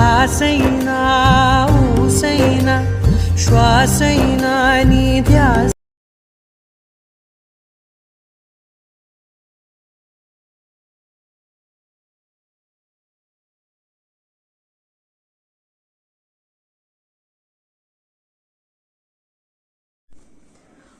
ఆసైనా ఊసైనా శ్వాసైనా నీ ధ్యాస.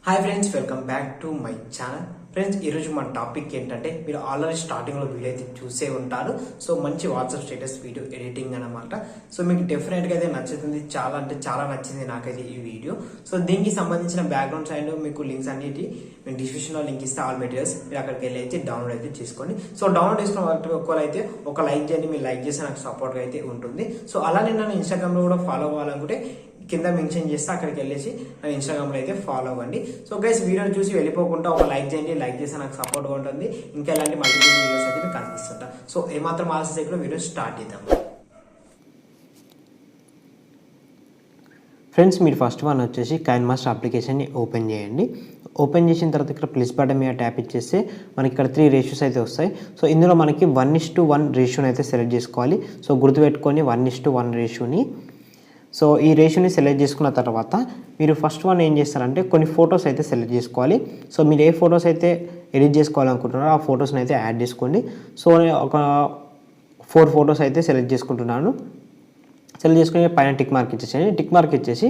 Hi friends, welcome back to my channel. Friends, ఈరోజు మన టాపిక్ ఏంటంటే, మీరు ఆల్రెడీ స్టార్టింగ్లో వీడియో అయితే చూసే ఉంటారు. సో మంచి వాట్సాప్ స్టేటస్ వీడియో ఎడిటింగ్ అనమాట. సో మీకు డెఫినెట్గా అయితే నచ్చుతుంది, చాలా అంటే చాలా నచ్చింది నాకైతే ఈ వీడియో. సో దీనికి సంబంధించిన బ్యాక్గ్రౌండ్స్ అండ్ మీకు లింక్స్ అన్నిటి నేను డిస్క్రిప్షన్లో లింక్ ఇస్తే ఆల్ మెటీరియల్స్ మీరు అక్కడికి వెళ్ళి అయితే డౌన్లోడ్ అయితే చేసుకోండి. సో డౌన్లోడ్ చేసుకున్న వాళ్ళకి ఒక్కరైతే ఒక లైక్ చేయండి, మీరు లైక్ చేస్తే నాకు సపోర్ట్గా అయితే ఉంటుంది. సో అలానే నన్ను ఇన్స్టాగ్రామ్లో కూడా ఫాలో అవ్వాలనుకుంటే కింద మెన్షన్ చేస్తే అక్కడికి వెళ్ళేసి నా ఇన్స్టాగ్రామ్లో అయితే ఫాలో అవ్వండి. సో గైస్, వీడియోని చూసి వెళ్ళిపోకుండా ఒక లైక్ చేయండి, లైక్ చేస్తే నాకు సపోర్ట్గా ఉంటుంది. ఇంకా ఇలాంటి మల్టిపుల్ వీడియోస్ అయితే మీకు కనిపిస్తుంటా. సో ఏమాత్రం ఆలస్యం చేయకుండా వీడియో స్టార్ట్ చేద్దాం. ఫ్రెండ్స్, మీరు ఫస్ట్ వన్ వచ్చేసి కైన్మాస్టర్ అప్లికేషన్ని ఓపెన్ చేయండి. ఓపెన్ చేసిన తర్వాత ఇక్కడ ప్లస్ బటన్ మీద ట్యాప్ ఇచ్చేస్తే మనకి ఇక్కడ 3 రేషియోస్ అయితే వస్తాయి. సో ఇందులో మనకి 1:1 రేషియోని అయితే సెలెక్ట్ చేసుకోవాలి. సో గుర్తుపెట్టుకొని 1:1 రేషియోని. సో ఈ రేషియోని సెలెక్ట్ చేసుకున్న తర్వాత మీరు ఫస్ట్ వన్ ఏం చేస్తారంటే కొన్ని ఫొటోస్ అయితే సెలెక్ట్ చేసుకోవాలి. సో మీరు ఏ ఫొటోస్ అయితే ఎడిట్ చేసుకోవాలనుకుంటున్నారో ఆ ఫొటోస్ని అయితే యాడ్ చేసుకోండి. సో నేను ఒక 4 ఫొటోస్ అయితే సెలెక్ట్ చేసుకుంటున్నాను. సెలెక్ట్ చేసుకుని పైన టిక్ మార్క్ ఇచ్చేసేయండి. టిక్ మార్క్ ఇచ్చేసి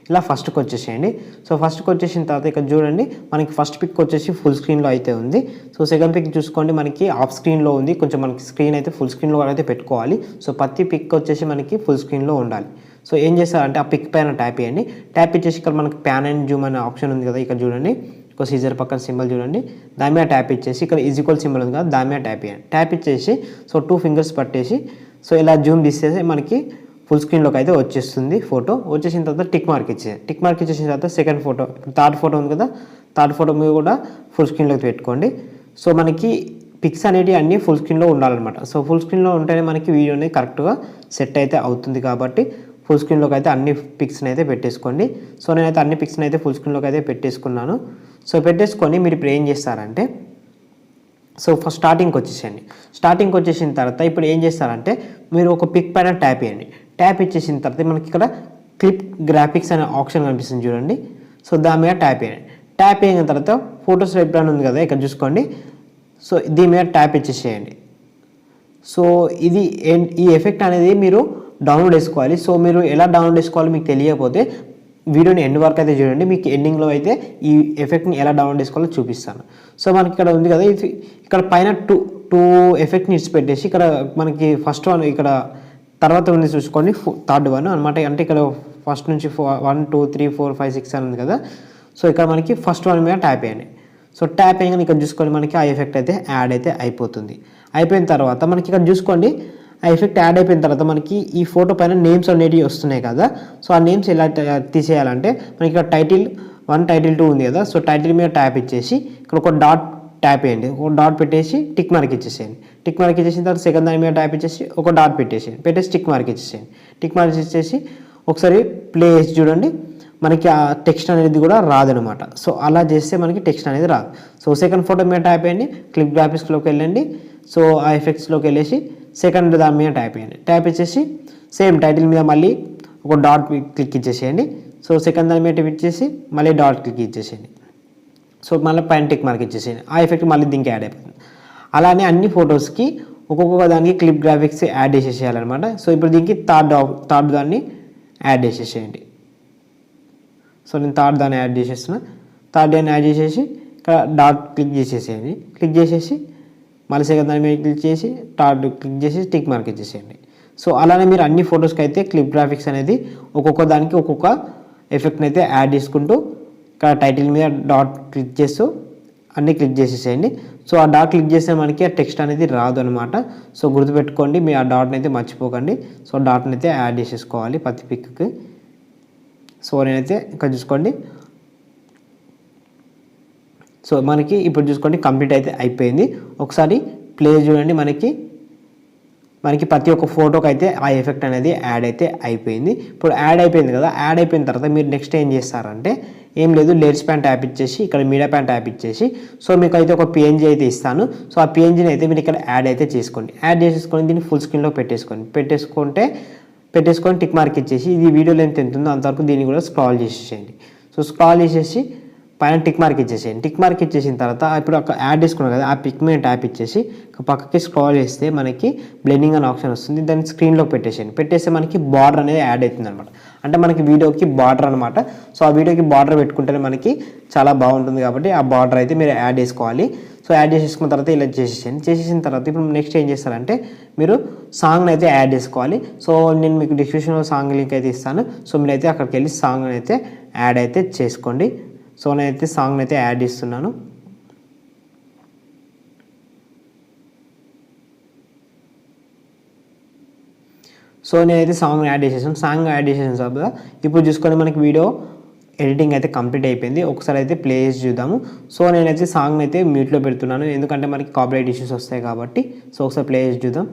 ఇలా ఫస్ట్కి వచ్చేసేయండి. సో ఫస్ట్కి వచ్చేసిన తర్వాత ఇక్కడ చూడండి, మనకి ఫస్ట్ పిక్ వచ్చేసి ఫుల్ స్క్రీన్లో అయితే ఉంది. సో సెకండ్ పిక్ చూసుకోండి, మనకి ఆఫ్ స్క్రీన్లో ఉంది. కొంచెం మనకి స్క్రీన్ అయితే ఫుల్ స్క్రీన్లో అయితే పెట్టుకోవాలి. సో ప్రతి పిక్ వచ్చేసి మనకి ఫుల్ స్క్రీన్లో ఉండాలి. సో ఏం చేస్తారంటే ఆ పిక్ పైన ట్యాప్ చేయండి. ట్యాప్ ఇచ్చేసి ఇక్కడ మనకి ప్యాన్ అండ్ జూమ్ అనే ఆప్షన్ ఉంది కదా, ఇక్కడ చూడండి ఒక సీజర్ పక్కన సింబల్ చూడండి, దాని మీద ట్యాప్ ఇచ్చేసి ఇక్కడ ఈక్వల్ సింబల్ ఉంది కదా, దాని మీద ట్యాప్ చేయండి. ట్యాప్ ఇచ్చేసి సో 2 ఫింగర్స్ పట్టేసి సో ఇలా జూమ్ తీసేసి మనకి ఫుల్ స్క్రీన్లోకి అయితే వచ్చేస్తుంది ఫోటో. వచ్చేసిన తర్వాత టిక్ మార్క్ ఇచ్చేసి టిక్ మార్క్ ఇచ్చేసిన తర్వాత సెకండ్ ఫోటో, థర్డ్ ఫోటో ఉంది కదా, థర్డ్ ఫోటో మీద కూడా ఫుల్ స్క్రీన్లోకి పెట్టుకోండి. సో మనకి పిక్స్ అనేవి అన్నీ ఫుల్ స్క్రీన్లో ఉండాలన్నమాట. సో ఫుల్ స్క్రీన్లో ఉంటేనే మనకి వీడియో అనేది కరెక్ట్గా సెట్ అయితే అవుతుంది. కాబట్టి ఫుల్ స్క్రీన్లోకి అయితే అన్ని పిక్స్ని అయితే పెట్టేసుకోండి. సో నేనైతే అన్ని పిక్స్ని అయితే ఫుల్ స్క్రీన్లోకి అయితే పెట్టేసుకున్నాను. సో పెట్టేసుకొని మీరు ఇప్పుడు ఏం చేస్తారంటే, సో ఫస్ట్ స్టార్టింగ్కి వచ్చేసేయండి. స్టార్టింగ్కి వచ్చేసిన తర్వాత ఇప్పుడు ఏం చేస్తారంటే మీరు ఒక పిక్ పైన ట్యాప్ చేయండి. ట్యాప్ ఇచ్చేసిన తర్వాత మనకి ఇక్కడ క్లిప్ గ్రాఫిక్స్ అనే ఆప్షన్ కనిపిస్తుంది చూడండి. సో దాని మీద ట్యాప్ చేయండి. ట్యాప్ అయిన తర్వాత ఫోటోస్ వెబ్రాన్ ఉంది కదా, ఇక్కడ చూసుకోండి. సో దీని మీద ట్యాప్ ఇచ్చేసేయండి. సో ఇది ఈ ఎఫెక్ట్ అనేది మీరు డౌన్లోడ్ చేసుకోవాలి. సో మీరు ఎలా డౌన్లోడ్ చేసుకోవాలో మీకు తెలియకపోతే వీడియోని ఎండ్ వరకు అయితే చూడండి, మీకు ఎండింగ్లో అయితే ఈ ఎఫెక్ట్ని ఎలా డౌన్లోడ్ చేసుకోవాలో చూపిస్తాను. సో మనకి ఇక్కడ ఉంది కదా, ఇది ఇక్కడ పైన టూ ఎఫెక్ట్ని ఇచ్చిపెట్టేసి ఇక్కడ మనకి ఫస్ట్ వన్ ఇక్కడ తర్వాత ఉంది చూసుకోండి, థర్డ్ వన్ అనమాట. అంటే ఇక్కడ ఫస్ట్ నుంచి 1 2 3 4 5 6 అని ఉంది కదా. సో ఇక్కడ మనకి ఫస్ట్ వన్ మీద ట్యాప్ చేయండి. సో ట్యాప్ అయ్యాక ఇక్కడ చూసుకోండి, మనకి ఆ ఎఫెక్ట్ అయితే యాడ్ అయితే అయిపోతుంది. అయిపోయిన తర్వాత మనకి ఇక్కడ చూసుకోండి, ఆ ఎఫెక్ట్ యాడ్ అయిపోయిన తర్వాత మనకి ఈ ఫోటో పైన నేమ్స్ అనేటివి వస్తున్నాయి కదా. సో ఆ నేమ్స్ ఎలా తీసేయాలంటే మనకి ఇక్కడ టైటిల్ 1 టైటిల్ 2 ఉంది కదా. సో టైటిల్ మీద ట్యాప్ ఇచ్చేసి ఇక్కడ ఒక డాట్ ట్యాప్ చేయండి. ఒక డాట్ పెట్టేసి టిక్ మార్క్ ఇచ్చేసేయండి. టిక్ మార్క్ ఇచ్చేసిన తర్వాత సెకండ్ దాని మీద ట్యాప్ ఇచ్చేసి ఒక డాట్ పెట్టేసి టిక్ మార్క్ ఇచ్చేసేయండి. టిక్ మార్క్ ఇచ్చేసి ఒకసారి ప్లే చేసి చూడండి, మనకి ఆ టెక్స్ట్ అనేది కూడా రాదనమాట. సో అలా చేస్తే మనకి టెక్స్ట్ అనేది రాదు. సో సెకండ్ ఫోటో మీద ట్యాప్ చేయండి, క్లిప్ గ్రాఫిక్స్లోకి వెళ్ళండి. సో ఆ ఎఫెక్ట్స్లోకి వెళ్ళేసి సెకండ్ దాని మీద ట్యాప్ చేయండి. ట్యాప్ ఇచ్చేసి సేమ్ టైటిల్ మీద మళ్ళీ ఒక డాట్ క్లిక్ ఇచ్చేసేయండి. సో సెకండ్ దాని మీద ట్యాప్ ఇచ్చేసి మళ్ళీ డాట్ క్లిక్ ఇచ్చేసేయండి. సో మళ్ళీ పైన టిక్ మార్క్ ఇచ్చేసేయండి. ఆ ఎఫెక్ట్ మళ్ళీ దీనికి యాడ్ అయిపోతుంది. అలానే అన్ని ఫొటోస్కి ఒక్కొక్క దానికి క్లిప్ గ్రాఫిక్స్ యాడ్ చేసేసేయాలన్నమాట. సో ఇప్పుడు దీనికి థర్డ్ దాన్ని యాడ్ చేసేసేయండి. సో నేను థర్డ్ దాన్ని యాడ్ చేసేస్తున్నా. థర్డ్ దాన్ని యాడ్ చేసేసి ఇక్కడ డాట్ క్లిక్ చేసేసేయండి. క్లిక్ చేసేసి మళ్ళీ సెకండ్ దాని మీద క్లిక్ చేసి థర్డ్ క్లిక్ చేసి టిక్ మార్క్ ఇచ్చేసేయండి. సో అలానే మీరు అన్ని ఫొటోస్కి అయితే క్లిప్ గ్రాఫిక్స్ అనేది ఒక్కొక్క దానికి ఒక్కొక్క ఎఫెక్ట్ని అయితే యాడ్ చేసుకుంటూ ఇక్కడ టైటిల్ మీద డాట్ క్లిక్ చేస్తూ అన్నీ క్లిక్ చేసేసేయండి. సో ఆ డాట్ క్లిక్ చేస్తే మనకి ఆ టెక్స్ట్ అనేది రాదు అనమాట. సో గుర్తుపెట్టుకోండి, మీ ఆ డాట్ని అయితే మర్చిపోకండి. సో డాట్ని అయితే యాడ్ చేసేసుకోవాలి ప్రతి పిక్కి. సో నేనైతే ఇక్కడ చూసుకోండి, సో మనకి ఇప్పుడు చూసుకోండి కంప్లీట్ అయితే అయిపోయింది. ఒకసారి ప్లే చూడండి, మనకి ప్రతి ఒక్క ఫోటోకి అయితే ఆ ఎఫెక్ట్ అనేది యాడ్ అయితే అయిపోయింది. ఇప్పుడు యాడ్ అయిపోయింది కదా, యాడ్ అయిపోయిన తర్వాత మీరు నెక్స్ట్ ఏం చేస్తారంటే ఏం లేదు, లేయర్స్ ప్యాన్ ట్యాప్ ఇచ్చేసి ఇక్కడ మీడియా ప్యాన్ ట్యాప్ ఇచ్చేసి సో మీకు అయితే ఒక పిఎన్జీ అయితే ఇస్తాను. సో ఆ పిఎన్జీని అయితే మీరు ఇక్కడ యాడ్ అయితే చేసుకోండి. యాడ్ చేసేసుకొని దీన్ని ఫుల్ స్క్రీన్లో పెట్టేసుకుంటే పెట్టేసుకొని టిక్ మార్క్ ఇచ్చేసి ఇది వీడియో లెంత్ ఎంత ఉందో అంతవరకు దీన్ని కూడా స్క్రాల్ చేసేసేయండి. సో స్క్రాల్ చేసేసి పైన టిక్ మార్క్ ఇచ్చేసేయండి. టిక్ మార్క్ ఇచ్చేసిన తర్వాత ఇప్పుడు ఒక యాడ్ చేసుకున్నాం కదా, ఆ పిగ్మెంట్ యాప్ ఇచ్చేసి పక్కకి స్క్రాల్ చేస్తే మనకి బ్లెండింగ్ అనే ఆప్షన్ వస్తుంది. దాన్ని స్క్రీన్లోకి పెట్టేసేయండి. పెట్టేస్తే మనకి బార్డర్ అనేది యాడ్ అవుతుంది అనమాట. అంటే మనకి వీడియోకి బార్డర్ అనమాట. సో ఆ వీడియోకి బార్డర్ పెట్టుకుంటేనే మనకి చాలా బాగుంటుంది కాబట్టి ఆ బార్డర్ అయితే మీరు యాడ్ చేసుకోవాలి. సో యాడ్ చేసేసుకున్న తర్వాత ఇలా చేసేసేయండి. చేసేసిన తర్వాత ఇప్పుడు నెక్స్ట్ ఏం చేస్తారంటే మీరు సాంగ్ని అయితే యాడ్ చేసుకోవాలి. సో నేను మీకు డిస్క్రిప్షన్లో సాంగ్ లింక్ అయితే ఇస్తాను. సో మీరైతే అక్కడికి వెళ్ళి సాంగ్ అయితే యాడ్ అయితే చేసుకోండి. సో నేనైతే సాంగ్ని అయితే యాడ్ చేస్తున్నాను. సో నేనైతే సాంగ్ యాడ్ చేసేసాను. సాంగ్ యాడ్ చేసేసాను సార్. ఇప్పుడు చూసుకొని మనకి వీడియో ఎడిటింగ్ అయితే కంప్లీట్ అయిపోయింది. ఒకసారి అయితే ప్లే చేసి చూద్దాము. సో నేనైతే సాంగ్ని అయితే మ్యూట్లో పెడుతున్నాను, ఎందుకంటే మనకి కాపీరైట్ ఇష్యూస్ వస్తాయి కాబట్టి. సో ఒకసారి ప్లే చేసి చూద్దాం.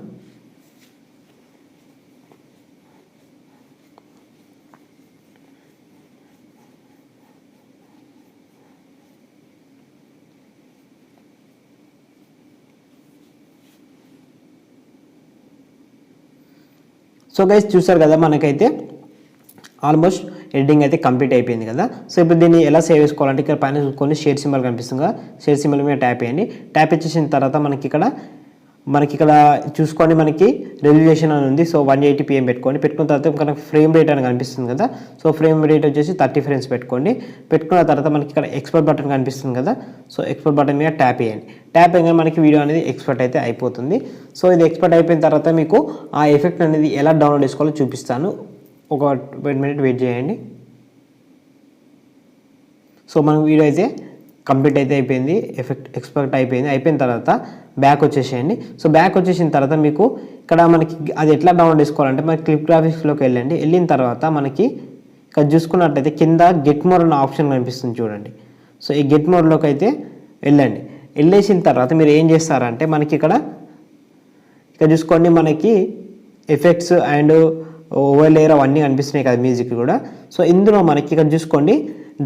సో గైస్ చూసారు కదా, మనకైతే ఆల్మోస్ట్ ఎడిటింగ్ అయితే కంప్లీట్ అయిపోయింది కదా. సో ఇప్పుడు దీన్ని ఎలా సేవ్ చేసుకోవాలంటే ఇక్కడ పైన చూసుకొని షేర్ సింబల్ కనిపిస్తుంది కదా, షేర్ సింబల్ మీద ట్యాప్ చేయండి. ట్యాప్ ఇచ్చేసిన తర్వాత మనకి ఇక్కడ చూసుకోండి మనకి రెజల్యూషన్ అని ఉంది. సో 180pm పెట్టుకున్న తర్వాత మనకి ఫ్రేమ్ రేట్ అని కనిపిస్తుంది కదా. సో ఫ్రేమ్ రేట్ వచ్చేసి 30 frames పెట్టుకోండి. పెట్టుకున్న తర్వాత మనకి ఇక్కడ ఎక్స్పోర్ట్ బటన్ కనిపిస్తుంది కదా. సో ఎక్స్పోర్ట్ బటన్ మీద ట్యాప్ చేయండి. ట్యాప్ చేయగానే మనకి వీడియో అనేది ఎక్స్పోర్ట్ అయితే అయిపోతుంది. సో ఇది ఎక్స్పోర్ట్ అయిపోయిన తర్వాత మీకు ఆ ఎఫెక్ట్ అనేది ఎలా డౌన్లోడ్ చేసుకోవాలో చూపిస్తాను. ఒక 1 minute వెయిట్ చేయండి. సో మన వీడియో అయితే కంప్లీట్ అయితే అయిపోయింది, ఎఫెక్ట్ ఎక్స్పోర్ట్ అయిపోయిన తర్వాత బ్యాక్ వచ్చేసేయండి. సో బ్యాక్ వచ్చేసిన తర్వాత మీకు ఇక్కడ మనకి అది ఎట్లా డౌన్లోడ్ చేసుకోవాలంటే మనకి క్లిప్ గ్రాఫిక్స్లోకి వెళ్ళండి. వెళ్ళిన తర్వాత మనకి ఇక్కడ చూసుకున్నట్లయితే కింద గెట్ మోర్ అన్న ఆప్షన్ కనిపిస్తుంది చూడండి. సో ఈ గెట్ మోర్లోకి అయితే వెళ్ళండి. వెళ్ళేసిన తర్వాత మీరు ఏం చేస్తారంటే మనకి ఇక్కడ చూసుకోండి మనకి ఎఫెక్ట్స్ అండ్ ఓవర్లేయర్ అవన్నీ కనిపిస్తున్నాయి కదా, మ్యూజిక్ కూడా. సో ఇందులో మనకి ఇక్కడ చూసుకోండి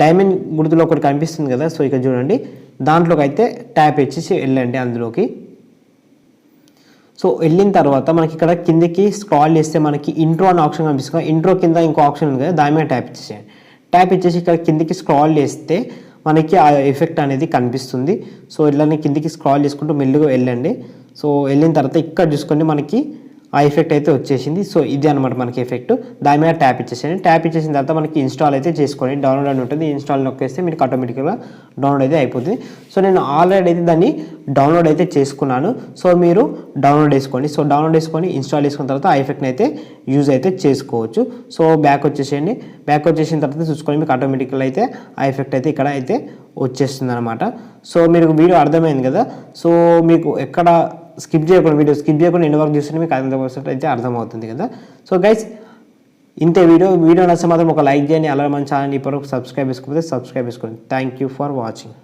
డైమండ్ గుర్తులో ఒకటి కనిపిస్తుంది కదా. సో ఇక్కడ చూడండి దాంట్లోకి అయితే ట్యాప్ ఇచ్చేసి వెళ్ళండి అందులోకి. సో వెళ్ళిన తర్వాత మనకి ఇక్కడ కిందకి స్క్రాల్ చేస్తే మనకి ఇంట్రో అనే ఆప్షన్ కనిపిస్తుంది. ఇంట్రో కింద ఇంకో ఆప్షన్ ఉంది కదా, దాని మీద ట్యాప్ ఇచ్చేసేయండి. ట్యాప్ ఇచ్చేసి ఇక్కడ కిందకి స్క్రాల్ చేస్తే మనకి ఆ ఎఫెక్ట్ అనేది కనిపిస్తుంది. సో ఇట్లానే కిందకి స్క్రాల్ చేసుకుంటూ మెల్లుగా వెళ్ళండి. సో వెళ్ళిన తర్వాత ఇక్కడ చూసుకోండి మనకి ఆ ఎఫెక్ట్ అయితే వచ్చేసింది. సో ఇది అనమాట మనకి ఎఫెక్ట్. దాని మీద ట్యాప్ ఇచ్చేసేయండి. ట్యాప్ ఇచ్చేసిన తర్వాత మనకి ఇన్స్టాల్ అయితే చేసుకోండి. డౌన్లోడ్ అని ఉంటుంది, ఇన్స్టాల్ నొక్కేస్తే మీకు ఆటోమేటిక్గా డౌన్లోడ్ అయితే అయిపోతుంది. సో నేను ఆల్రెడీ అయితే దాన్ని డౌన్లోడ్ అయితే చేసుకున్నాను. సో మీరు డౌన్లోడ్ చేసుకోండి. సో డౌన్లోడ్ చేసుకొని ఇన్స్టాల్ చేసుకున్న తర్వాత ఆ ఎఫెక్ట్ని అయితే యూజ్ అయితే చేసుకోవచ్చు. సో బ్యాక్ వచ్చేసేయండి. బ్యాక్ వచ్చేసిన తర్వాత చూసుకొని మీకు ఆటోమేటిక్గా అయితే ఆ ఎఫెక్ట్ అయితే ఇక్కడ అయితే వచ్చేస్తుంది అనమాట. సో మీరు వీడియో అర్థమైంది కదా. సో మీకు ఎక్కడ వీడియో స్కిప్ చేయకుండా ఎన్ని వరకు చూస్తుంటే మీకు 100% అయితే అర్థమవుతుంది కదా. సో గైస్ ఇంతే వీడియో నచ్చితే మాత్రం ఒక లైక్ చేయండి. అలాగే మన ఛానల్ ఇప్పటివరకు సబ్స్క్రైబ్ చేసుకోకపోతే సబ్స్క్రైబ్ చేసుకోండి. Thank you for watching.